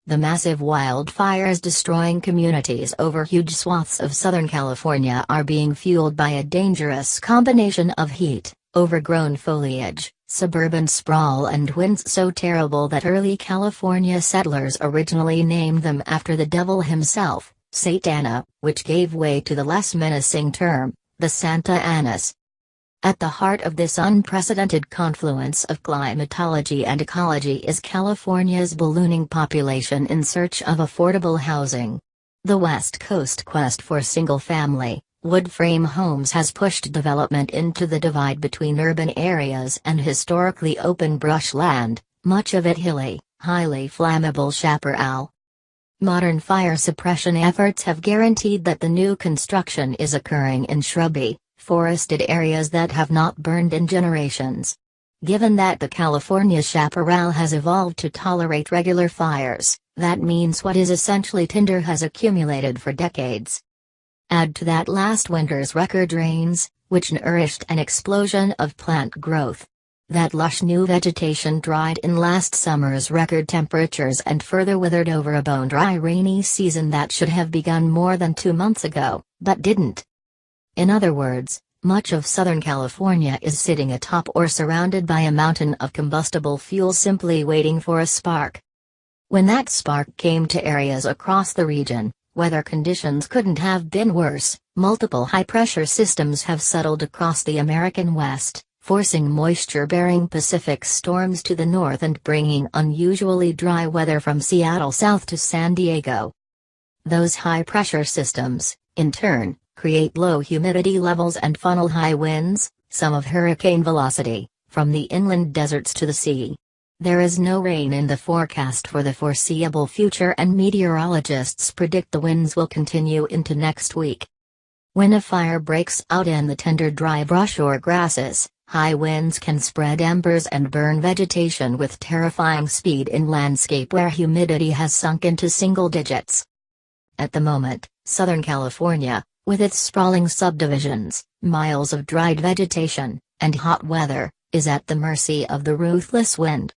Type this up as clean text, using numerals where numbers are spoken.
The massive wildfires destroying communities over huge swaths of Southern California are being fueled by a dangerous combination of heat, overgrown foliage, suburban sprawl and winds so terrible that early California settlers originally named them after the devil himself, Satana, which gave way to the less menacing term, the Santa Anas. At the heart of this unprecedented confluence of climatology and ecology is California's ballooning population in search of affordable housing. The West Coast quest for single-family, wood-frame homes has pushed development into the divide between urban areas and historically open brushland, much of it hilly, highly flammable chaparral. Modern fire suppression efforts have guaranteed that the new construction is occurring in shrubby, forested areas that have not burned in generations. Given that the California chaparral has evolved to tolerate regular fires, that means what is essentially tinder has accumulated for decades. Add to that last winter's record rains, which nourished an explosion of plant growth. That lush new vegetation dried in last summer's record temperatures and further withered over a bone-dry rainy season that should have begun more than 2 months ago, but didn't. In other words, much of Southern California is sitting atop or surrounded by a mountain of combustible fuel simply waiting for a spark. When that spark came to areas across the region, weather conditions couldn't have been worse. Multiple high-pressure systems have settled across the American West, forcing moisture-bearing Pacific storms to the north and bringing unusually dry weather from Seattle south to San Diego. Those high-pressure systems, in turn, create low humidity levels and funnel high winds, some of hurricane velocity, from the inland deserts to the sea. There is no rain in the forecast for the foreseeable future, and meteorologists predict the winds will continue into next week. When a fire breaks out in the tender dry brush or grasses, high winds can spread embers and burn vegetation with terrifying speed in landscape where humidity has sunk into single digits. At the moment, Southern California, with its sprawling subdivisions, miles of dried vegetation, and hot weather, is at the mercy of the ruthless wind.